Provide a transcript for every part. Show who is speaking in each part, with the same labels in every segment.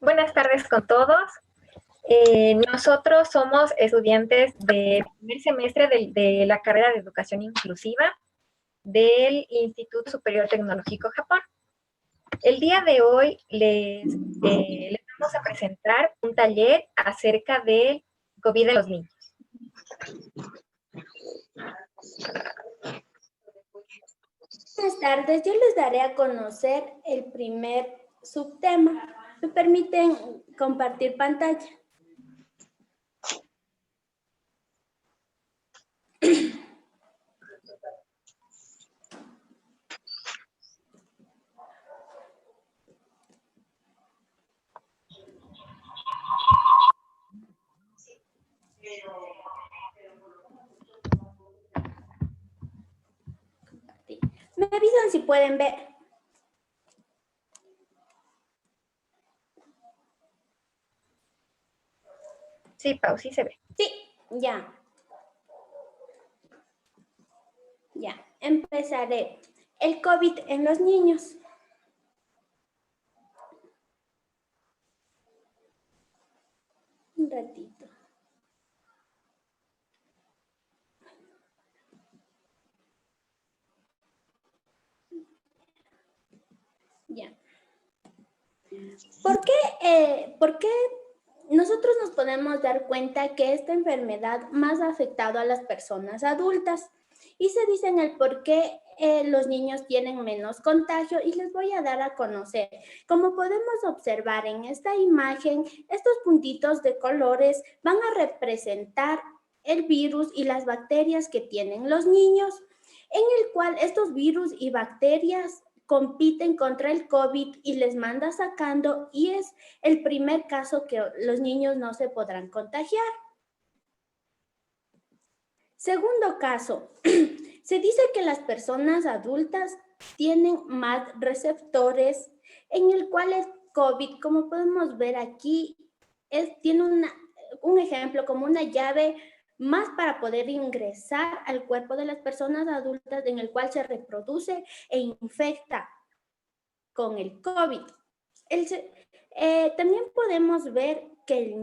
Speaker 1: Buenas tardes con todos. Nosotros somos estudiantes del primer semestre de la carrera de Educación Inclusiva del Instituto Superior Tecnológico Japón. El día de hoy les vamos a presentar un taller acerca del COVID en los niños.
Speaker 2: Buenas tardes, yo les daré a conocer el primer subtema. ¿Me permiten compartir pantalla? Me avisan si pueden ver.
Speaker 1: Sí, Pau, sí se ve.
Speaker 2: Sí, ya. Ya, empezaré. El COVID en los niños. Un ratito. Ya. ¿Por qué nosotros nos podemos dar cuenta que esta enfermedad más ha afectado a las personas adultas? Y se dice en el por qué los niños tienen menos contagio y les voy a dar a conocer. Como podemos observar en esta imagen, estos puntitos de colores van a representar el virus y las bacterias que tienen los niños, en el cual estos virus y bacterias compiten contra el COVID y les manda sacando, y es el primer caso que los niños no se podrán contagiar. Segundo caso, se dice que las personas adultas tienen más receptores, en el cual el COVID, como podemos ver aquí, tiene un ejemplo como una llave más para poder ingresar al cuerpo de las personas adultas, en el cual se reproduce e infecta con el COVID. También podemos ver que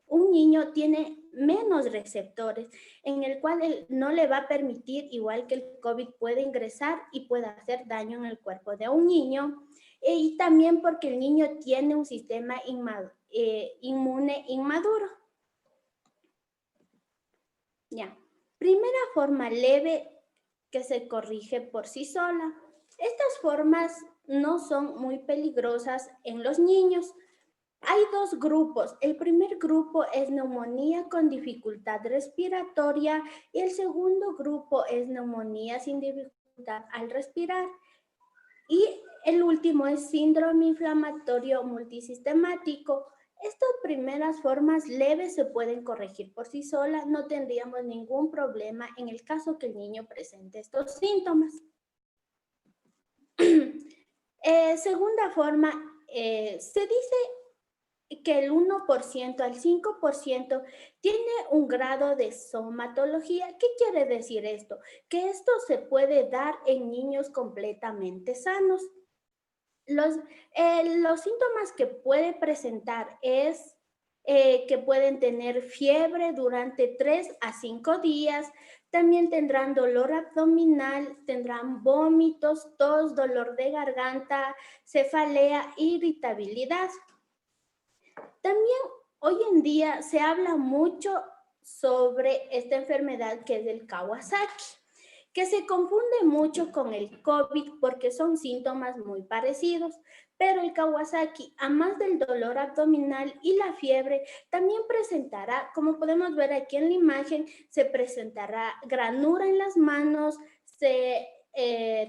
Speaker 2: un niño tiene menos receptores, en el cual no le va a permitir, igual que el COVID, puede ingresar y puede hacer daño en el cuerpo de un niño. Y también porque el niño tiene un sistema inmune inmaduro. Ya. Primera forma leve que se corrige por sí sola. Estas formas no son muy peligrosas en los niños. Hay dos grupos. El primer grupo es neumonía con dificultad respiratoria y el segundo grupo es neumonía sin dificultad al respirar. Y el último es síndrome inflamatorio multisistemático. Estas primeras formas leves se pueden corregir por sí solas, no tendríamos ningún problema en el caso que el niño presente estos síntomas. Segunda forma, se dice que el 1% al 5% tiene un grado de somatología. ¿Qué quiere decir esto? Que esto se puede dar en niños completamente sanos. Los síntomas que puede presentar es que pueden tener fiebre durante 3 a 5 días, también tendrán dolor abdominal, tendrán vómitos, tos, dolor de garganta, cefalea, irritabilidad. También hoy en día se habla mucho sobre esta enfermedad que es el Kawasaki, que se confunde mucho con el COVID porque son síntomas muy parecidos, pero el Kawasaki, a más del dolor abdominal y la fiebre, también presentará, como podemos ver aquí en la imagen, se presentará granura en las manos,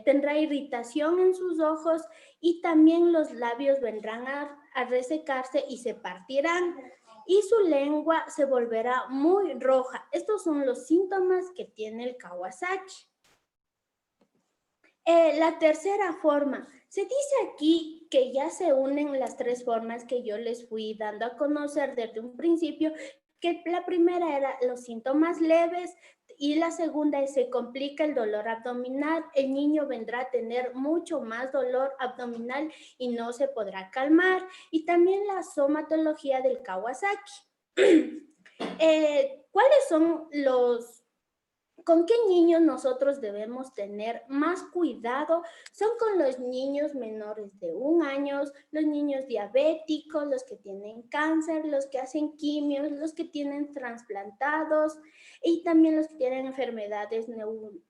Speaker 2: tendrá irritación en sus ojos y también los labios vendrán a resecarse y se partirán. Y su lengua se volverá muy roja. Estos son los síntomas que tiene el Kawasaki. La tercera forma, se dice aquí que ya se unen las tres formas que yo les fui dando a conocer desde un principio, que la primera era los síntomas leves Y la segunda es se complica el dolor abdominal. El niño vendrá a tener mucho más dolor abdominal y no se podrá calmar. Y también la somatología del Kawasaki. ¿Cuáles son ¿Con qué niños nosotros debemos tener más cuidado? Son con los niños menores de 1 año, los niños diabéticos, los que tienen cáncer, los que hacen quimios, los que tienen trasplantados y también los que tienen enfermedades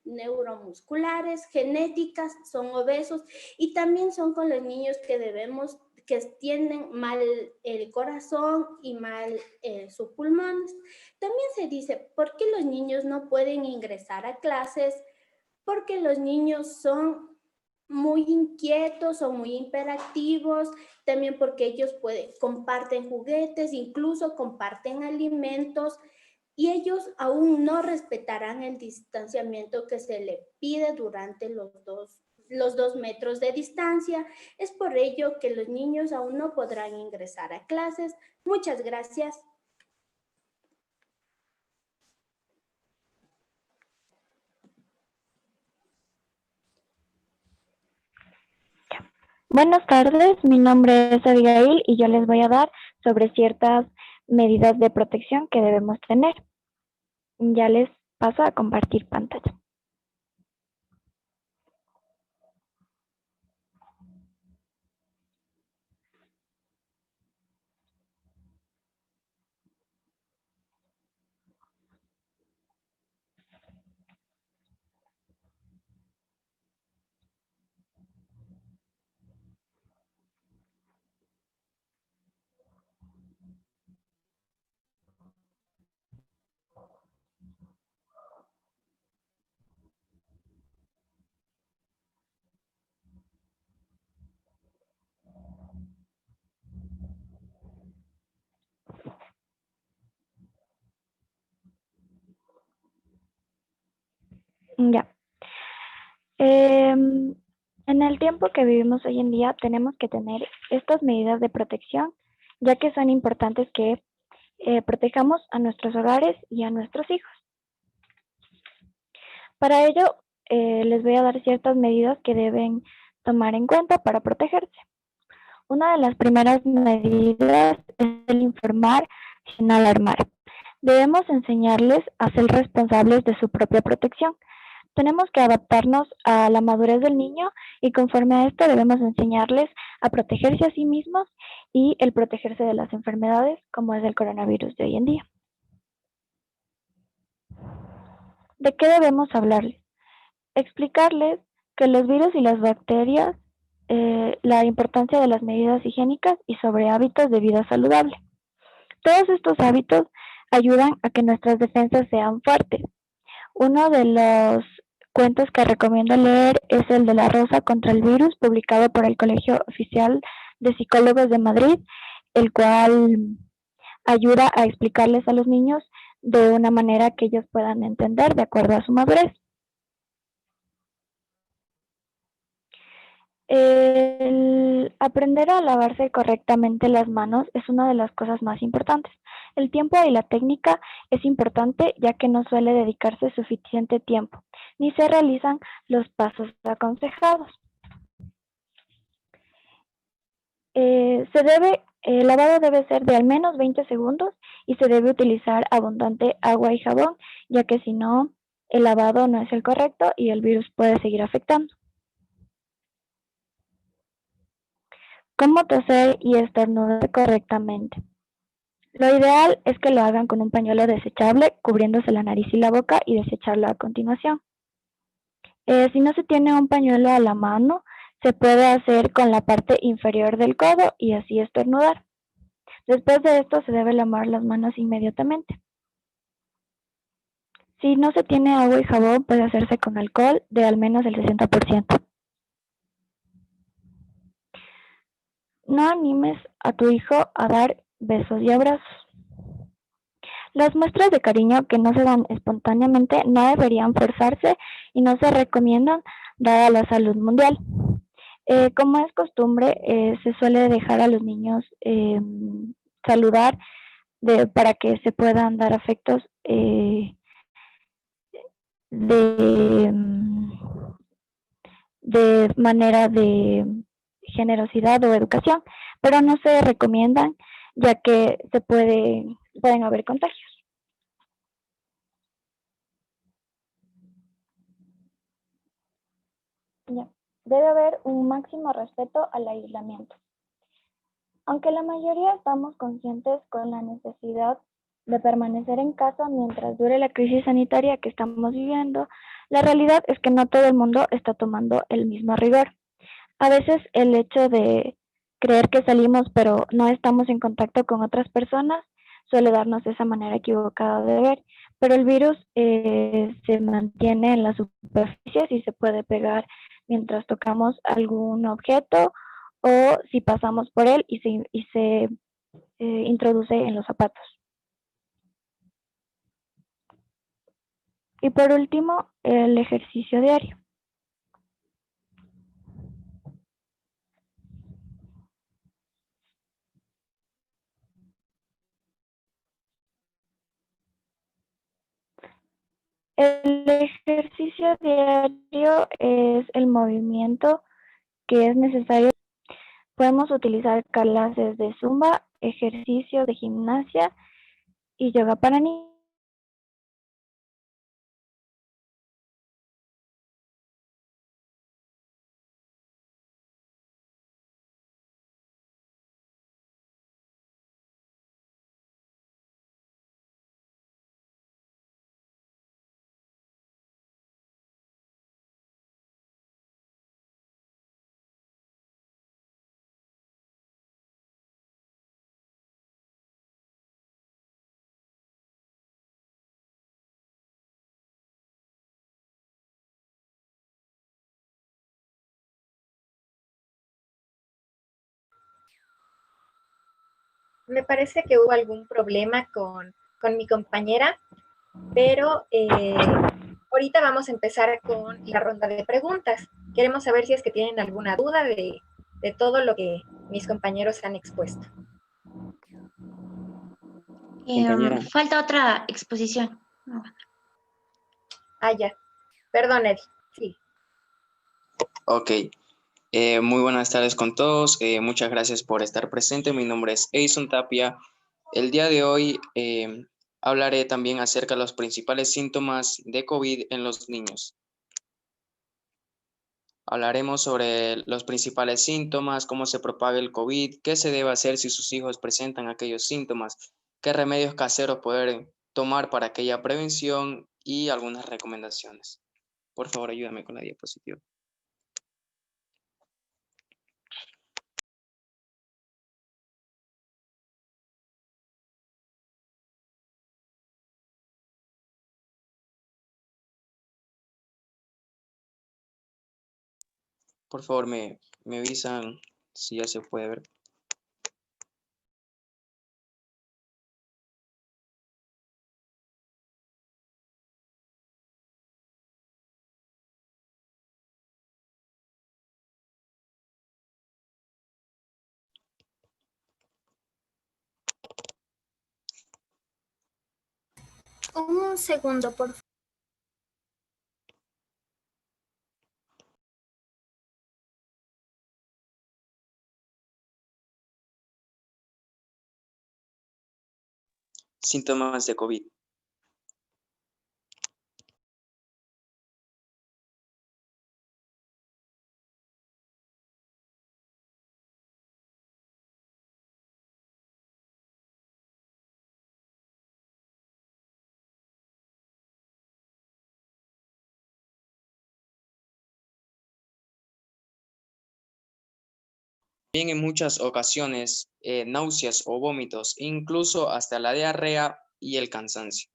Speaker 2: neuromusculares, genéticas, son obesos y también son con los niños que tienen mal el corazón y mal sus pulmones. También se dice, ¿por qué los niños no pueden ingresar a clases? Porque los niños son muy inquietos, son muy hiperactivos, también porque ellos comparten juguetes, incluso comparten alimentos y ellos aún no respetarán el distanciamiento que se le pide durante los 2 metros de distancia. Es por ello que los niños aún no podrán ingresar a clases. Muchas gracias.
Speaker 3: Buenas tardes, mi nombre es Abigail y yo les voy a dar sobre ciertas medidas de protección que debemos tener. Ya les paso a compartir pantalla. Ya. En el tiempo que vivimos hoy en día tenemos que tener estas medidas de protección, ya que son importantes que protejamos a nuestros hogares y a nuestros hijos. Para ello, les voy a dar ciertas medidas que deben tomar en cuenta para protegerse. Una de las primeras medidas es el informar sin alarmar. Debemos enseñarles a ser responsables de su propia protección. Tenemos que adaptarnos a la madurez del niño y conforme a esto debemos enseñarles a protegerse a sí mismos y el protegerse de las enfermedades como es el coronavirus de hoy en día. ¿De qué debemos hablarles? Explicarles que los virus y las bacterias, la importancia de las medidas higiénicas y sobre hábitos de vida saludable. Todos estos hábitos ayudan a que nuestras defensas sean fuertes. Uno de los cuentos que recomiendo leer es el de La Rosa contra el Virus, publicado por el Colegio Oficial de Psicólogos de Madrid, el cual ayuda a explicarles a los niños de una manera que ellos puedan entender de acuerdo a su madurez. El aprender a lavarse correctamente las manos es una de las cosas más importantes. El tiempo y la técnica es importante ya que no suele dedicarse suficiente tiempo, ni se realizan los pasos aconsejados. El lavado debe ser de al menos 20 segundos y se debe utilizar abundante agua y jabón, ya que si no, el lavado no es el correcto y el virus puede seguir afectando. ¿Cómo toser y estornudar correctamente? Lo ideal es que lo hagan con un pañuelo desechable, cubriéndose la nariz y la boca y desecharlo a continuación. Si no se tiene un pañuelo a la mano, se puede hacer con la parte inferior del codo y así estornudar. Después de esto se debe lavar las manos inmediatamente. Si no se tiene agua y jabón, puede hacerse con alcohol de al menos el 60%. No animes a tu hijo a dar besos y abrazos. Las muestras de cariño que no se dan espontáneamente no deberían forzarse y no se recomiendan dada la salud mundial. Como es costumbre, se suele dejar a los niños saludar para que se puedan dar afectos de, de manera de generosidad o educación, pero no se recomiendan ya que pueden haber contagios. Ya. Debe haber un máximo respeto al aislamiento. Aunque la mayoría estamos conscientes con la necesidad de permanecer en casa mientras dure la crisis sanitaria que estamos viviendo, la realidad es que no todo el mundo está tomando el mismo rigor. A veces el hecho de creer que salimos pero no estamos en contacto con otras personas suele darnos esa manera equivocada de ver, pero el virus se mantiene en las superficies y se puede pegar mientras tocamos algún objeto o si pasamos por él y se introduce en los zapatos. Y por último, el ejercicio diario. El ejercicio diario es el movimiento que es necesario. Podemos utilizar clases de zumba, ejercicio de gimnasia y yoga para niños.
Speaker 1: Me parece que hubo algún problema con mi compañera, pero ahorita vamos a empezar con la ronda de preguntas. Queremos saber si es que tienen alguna duda de todo lo que mis compañeros han expuesto.
Speaker 4: Compañera,
Speaker 5: Falta otra exposición.
Speaker 1: Ah, ya. Perdón, Eddie. Sí.
Speaker 4: ok. Muy buenas tardes con todos. Muchas gracias por estar presente. Mi nombre es Eison Tapia. El día de hoy hablaré también acerca de los principales síntomas de COVID en los niños. Hablaremos sobre los principales síntomas, cómo se propaga el COVID, qué se debe hacer si sus hijos presentan aquellos síntomas, qué remedios caseros poder tomar para aquella prevención y algunas recomendaciones. Por favor, ayúdame con la diapositiva. Por favor, me avisan si ya se puede ver.
Speaker 2: Un segundo, por favor.
Speaker 4: Síntomas de COVID. Bien, en muchas ocasiones, náuseas o vómitos, incluso hasta la diarrea y el cansancio.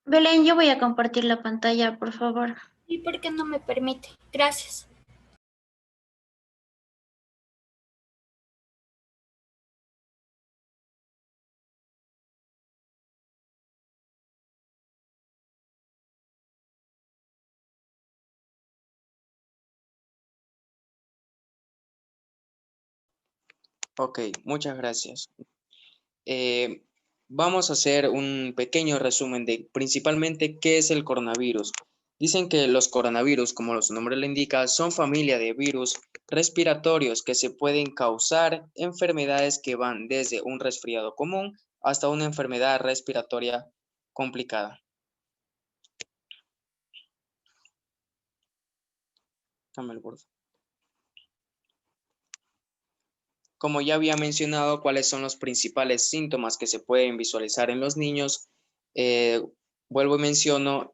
Speaker 5: Belén, yo voy a compartir la pantalla, por favor.
Speaker 2: ¿Y por qué no me permite? Gracias.
Speaker 4: Ok, muchas gracias. Vamos a hacer un pequeño resumen de principalmente qué es el coronavirus. Dicen que los coronavirus, como su nombre lo indica, son familia de virus respiratorios que se pueden causar enfermedades que van desde un resfriado común hasta una enfermedad respiratoria complicada. Dame el borde. Como ya había mencionado, cuáles son los principales síntomas que se pueden visualizar en los niños, vuelvo y menciono,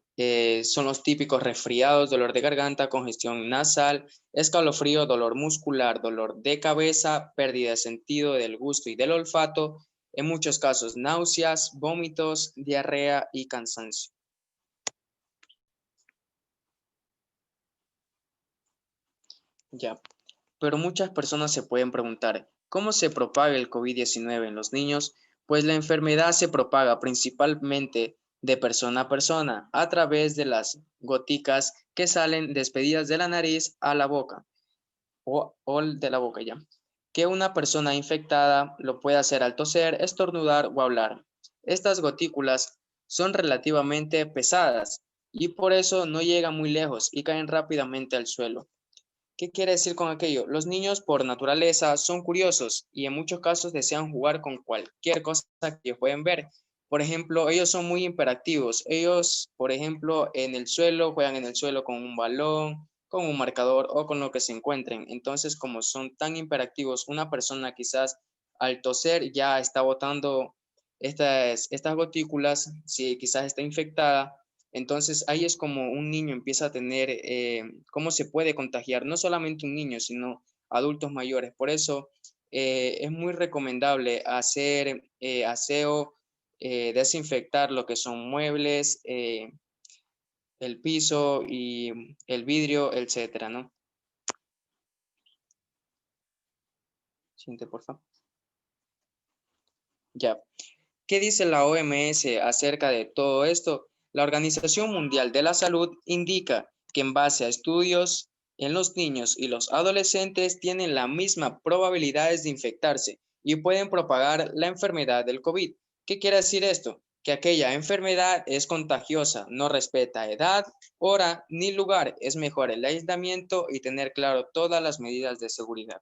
Speaker 4: son los típicos resfriados, dolor de garganta, congestión nasal, escalofrío, dolor muscular, dolor de cabeza, pérdida de sentido del gusto y del olfato, en muchos casos náuseas, vómitos, diarrea y cansancio. Ya. Pero muchas personas se pueden preguntar, ¿cómo se propaga el COVID-19 en los niños? Pues la enfermedad se propaga principalmente de persona a persona a través de las goticas que salen despedidas de la nariz a la boca o de la boca ya. Que una persona infectada lo puede hacer al toser, estornudar o hablar. Estas gotículas son relativamente pesadas y por eso no llegan muy lejos y caen rápidamente al suelo. ¿Qué quiere decir con aquello? Los niños por naturaleza son curiosos y en muchos casos desean jugar con cualquier cosa que ellos pueden ver. Por ejemplo, ellos son muy hiperactivos. Ellos, por ejemplo, en el suelo, juegan en el suelo con un balón, con un marcador o con lo que se encuentren. Entonces, como son tan hiperactivos, una persona quizás al toser ya está botando estas gotículas, si quizás está infectada. Entonces ahí es como un niño empieza a tener, cómo se puede contagiar, no solamente un niño, sino adultos mayores. Por eso es muy recomendable hacer aseo, desinfectar lo que son muebles, el piso y el vidrio, etcétera, ¿no? Siguiente, por favor. Ya. ¿Qué dice la OMS acerca de todo esto? La Organización Mundial de la Salud indica que en base a estudios en los niños y los adolescentes tienen la misma probabilidades de infectarse y pueden propagar la enfermedad del COVID. ¿Qué quiere decir esto? Que aquella enfermedad es contagiosa, no respeta edad, hora ni lugar. Es mejor el aislamiento y tener claro todas las medidas de seguridad.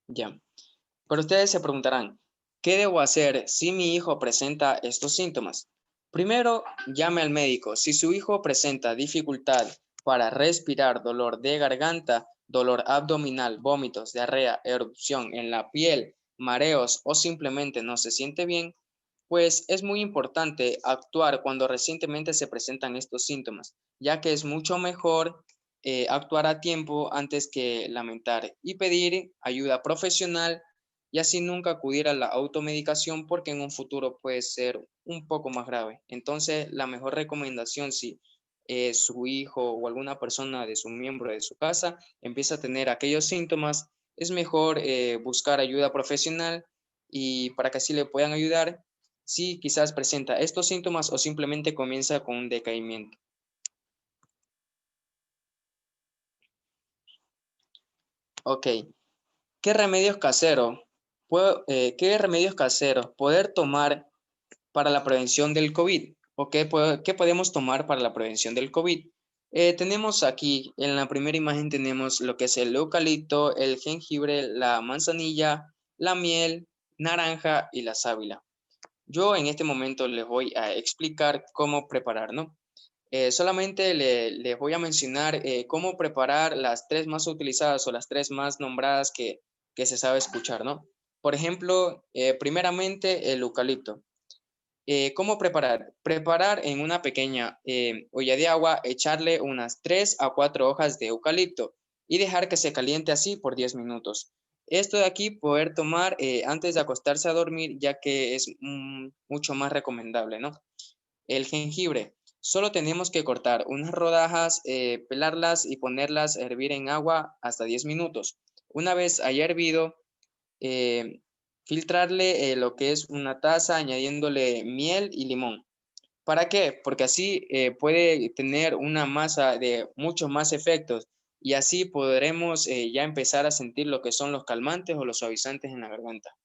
Speaker 4: Ya. Pero ustedes se preguntarán, ¿qué debo hacer si mi hijo presenta estos síntomas? Primero, llame al médico. Si su hijo presenta dificultad para respirar, dolor de garganta, dolor abdominal, vómitos, diarrea, erupción en la piel, mareos o simplemente no se siente bien, pues es muy importante actuar cuando recientemente se presentan estos síntomas, ya que es mucho mejor actuar a tiempo antes que lamentar y pedir ayuda profesional y así nunca acudir a la automedicación porque en un futuro puede ser un poco más grave. Entonces, la mejor recomendación si su hijo o alguna persona de su miembro de su casa empieza a tener aquellos síntomas, es mejor buscar ayuda profesional y para que así le puedan ayudar si quizás presenta estos síntomas o simplemente comienza con un decaimiento. Ok, ¿qué remedios caseros poder tomar para la prevención del COVID? ¿O qué podemos tomar para la prevención del COVID? Tenemos aquí, en la primera imagen tenemos lo que es el eucalipto, el jengibre, la manzanilla, la miel, naranja y la sábila. Yo en este momento les voy a explicar cómo preparar, ¿no? Solamente les voy a mencionar cómo preparar las tres más utilizadas o las tres más nombradas que se sabe escuchar, ¿no? Por ejemplo, primeramente el eucalipto. ¿Cómo preparar? Preparar en una pequeña olla de agua, echarle unas 3 a 4 hojas de eucalipto y dejar que se caliente así por 10 minutos. Esto de aquí poder tomar antes de acostarse a dormir, ya que es mucho más recomendable, ¿no? El jengibre. Solo tenemos que cortar unas rodajas, pelarlas y ponerlas a hervir en agua hasta 10 minutos. Una vez haya hervido, filtrarle lo que es una taza añadiéndole miel y limón. ¿Para qué? Porque así puede tener una masa de muchos más efectos y así podremos ya empezar a sentir lo que son los calmantes o los suavizantes en la garganta.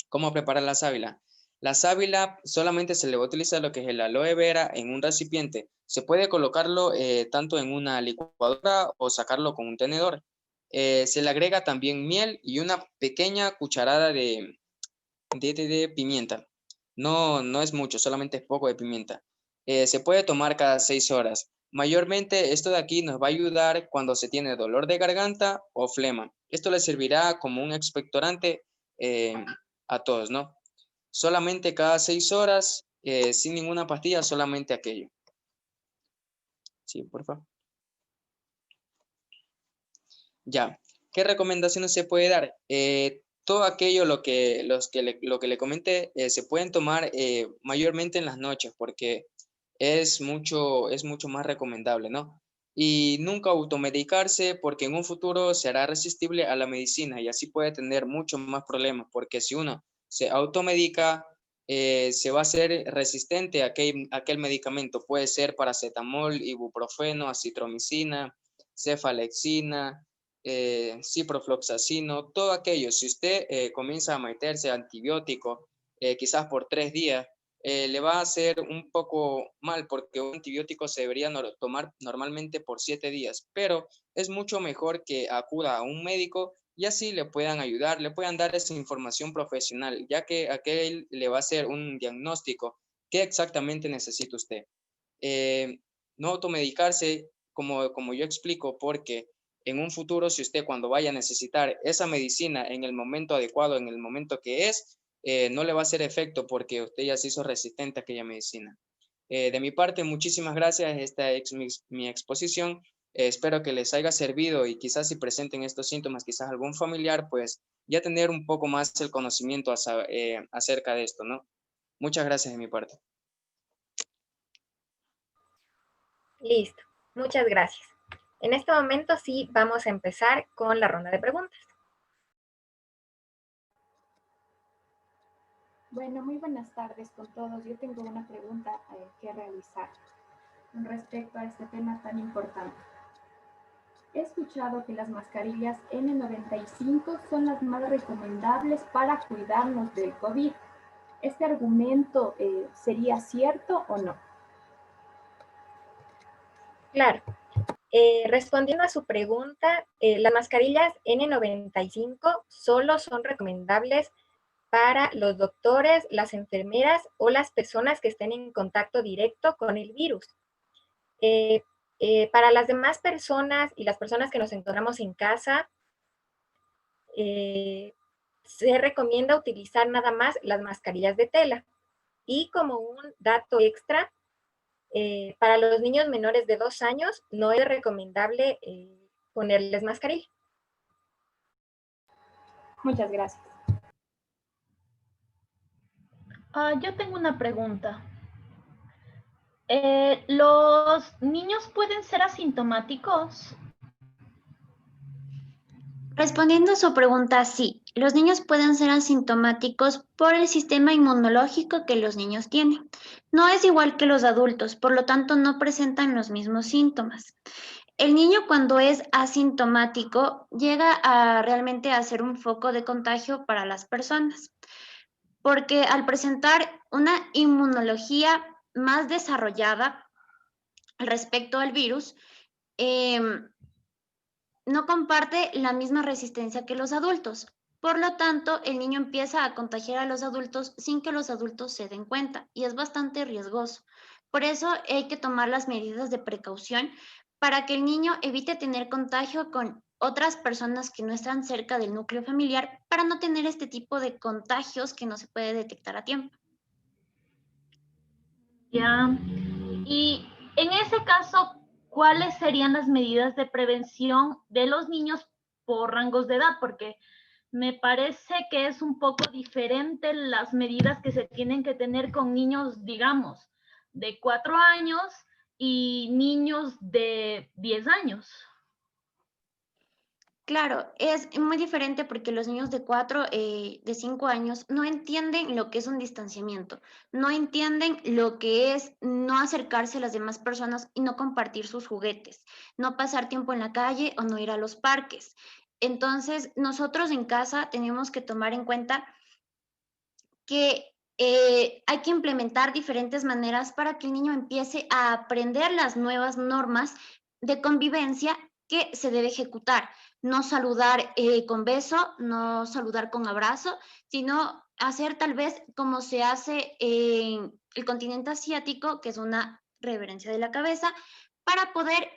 Speaker 4: ¿Cómo preparar la sábila? La sábila solamente se le va a utilizar lo que es el aloe vera en un recipiente. Se puede colocarlo tanto en una licuadora o sacarlo con un tenedor. Se le agrega también miel y una pequeña cucharada de pimienta. No es mucho, solamente es poco de pimienta. Se puede tomar cada 6 horas. Mayormente esto de aquí nos va a ayudar cuando se tiene dolor de garganta o flema. Esto le servirá como un expectorante a todos, ¿no? Solamente cada 6 horas, sin ninguna pastilla, solamente aquello. Sí, por favor. Ya, ¿qué recomendaciones se puede dar? Todo aquello lo que le comenté se pueden tomar mayormente en las noches porque es mucho más recomendable, ¿no? Y nunca automedicarse porque en un futuro se hará resistible a la medicina y así puede tener muchos más problemas porque si uno se automedica, se va a hacer resistente a aquel medicamento. Puede ser paracetamol, ibuprofeno, acitromicina, cefalexina, ciprofloxacino, todo aquello. Si usted comienza a meterse antibiótico, quizás por 3 días, le va a hacer un poco mal porque un antibiótico se debería tomar normalmente por 7 días, pero es mucho mejor que acuda a un médico y así le puedan ayudar, le puedan dar esa información profesional, ya que aquel le va a hacer un diagnóstico. ¿Qué exactamente necesita usted? No automedicarse, como yo explico, porque en un futuro, si usted cuando vaya a necesitar esa medicina en el momento adecuado, en el momento que es, no le va a hacer efecto porque usted ya se hizo resistente a aquella medicina. De mi parte, muchísimas gracias. Esta es mi exposición. Espero que les haya servido y quizás si presenten estos síntomas, quizás algún familiar, pues ya tener un poco más el conocimiento acerca de esto, ¿no? Muchas gracias de mi parte.
Speaker 1: Listo, muchas gracias. En este momento sí vamos a empezar con la ronda de preguntas.
Speaker 6: Bueno, muy buenas tardes con todos. Yo tengo una pregunta que realizar con respecto a este tema tan importante. He escuchado que las mascarillas N95 son las más recomendables para cuidarnos del COVID. ¿Este argumento sería cierto o no?
Speaker 1: Claro. Respondiendo a su pregunta, las mascarillas N95 solo son recomendables para los doctores, las enfermeras o las personas que estén en contacto directo con el virus. Para las demás personas y las personas que nos encontramos en casa, se recomienda utilizar nada más las mascarillas de tela. Y como un dato extra, para los niños menores de 2 años no es recomendable ponerles mascarilla.
Speaker 6: Muchas gracias.
Speaker 7: Yo tengo una pregunta. ¿Los niños pueden ser asintomáticos?
Speaker 5: Respondiendo a su pregunta, sí, los niños pueden ser asintomáticos por el sistema inmunológico que los niños tienen. No es igual que los adultos, por lo tanto no presentan los mismos síntomas. El niño cuando es asintomático llega a realmente a ser un foco de contagio para las personas, porque al presentar una inmunología más desarrollada respecto al virus, no comparte la misma resistencia que los adultos. Por lo tanto, el niño empieza a contagiar a los adultos sin que los adultos se den cuenta y es bastante riesgoso. Por eso hay que tomar las medidas de precaución para que el niño evite tener contagio con otras personas que no están cerca del núcleo familiar para no tener este tipo de contagios que no se puede detectar a tiempo.
Speaker 7: Ya. Y en ese caso, ¿cuáles serían las medidas de prevención de los niños por rangos de edad? Porque me parece que es un poco diferente las medidas que se tienen que tener con niños, digamos, de 4 años y niños de 10 años.
Speaker 5: Claro, es muy diferente porque los niños de 4, de 5 años no entienden lo que es un distanciamiento, no entienden lo que es no acercarse a las demás personas y no compartir sus juguetes, no pasar tiempo en la calle o no ir a los parques. Entonces, nosotros en casa tenemos que tomar en cuenta que hay que implementar diferentes maneras para que el niño empiece a aprender las nuevas normas de convivencia que se debe ejecutar. No saludar con beso, no saludar con abrazo, sino hacer tal vez como se hace en el continente asiático, que es una reverencia de la cabeza, para poder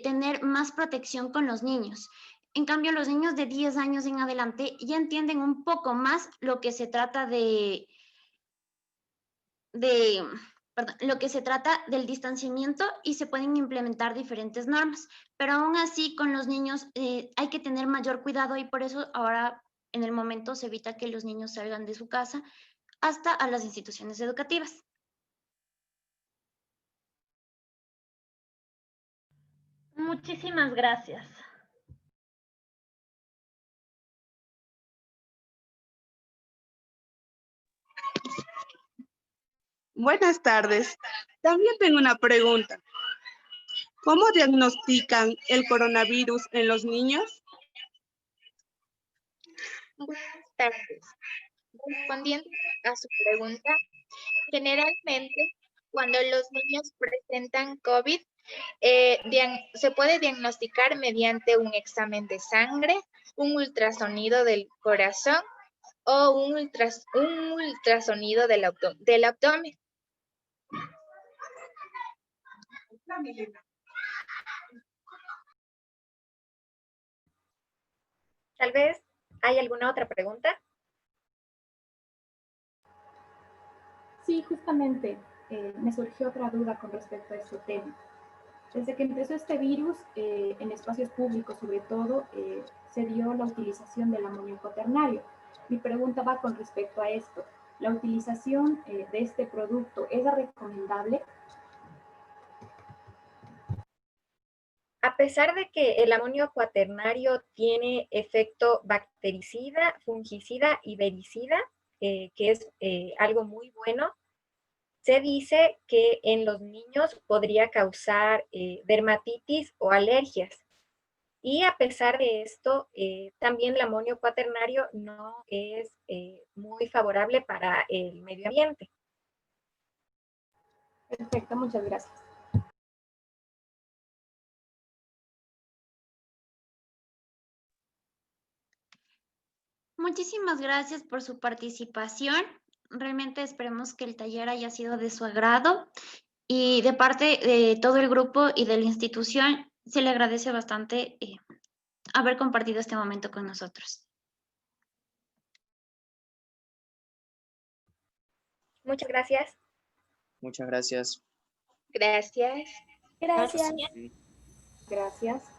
Speaker 5: tener más protección con los niños. En cambio, los niños de 10 años en adelante ya entienden un poco más lo que se trata perdón, lo que se trata del distanciamiento y se pueden implementar diferentes normas. Pero aún así, con los niños hay que tener mayor cuidado y por eso ahora en el momento se evita que los niños salgan de su casa hasta a las instituciones educativas.
Speaker 7: Muchísimas gracias.
Speaker 8: Buenas tardes. También tengo una pregunta. ¿Cómo diagnostican el coronavirus en los niños?
Speaker 9: Buenas tardes. Respondiendo a su pregunta, generalmente cuando los niños presentan COVID, se puede diagnosticar mediante un examen de sangre, un ultrasonido del corazón o un ultrasonido del abdomen.
Speaker 1: Tal vez hay alguna otra pregunta.
Speaker 6: Sí, justamente me surgió otra duda con respecto a este tema. Desde que empezó este virus, en espacios públicos sobre todo, se dio la utilización del amonio cuaternario. Mi pregunta va con respecto a esto. ¿La utilización de este producto es recomendable?
Speaker 1: A pesar de que el amonio cuaternario tiene efecto bactericida, fungicida y vericida, que es algo muy bueno, se dice que en los niños podría causar dermatitis o alergias. Y a pesar de esto, también el amonio cuaternario no es muy favorable para el medio ambiente.
Speaker 6: Perfecto, muchas gracias.
Speaker 5: Muchísimas gracias por su participación. Realmente esperemos que el taller haya sido de su agrado y de parte de todo el grupo y de la institución se le agradece bastante haber compartido este momento con nosotros.
Speaker 1: Muchas gracias.
Speaker 4: Muchas gracias.
Speaker 9: Gracias.
Speaker 2: Gracias.
Speaker 6: Gracias.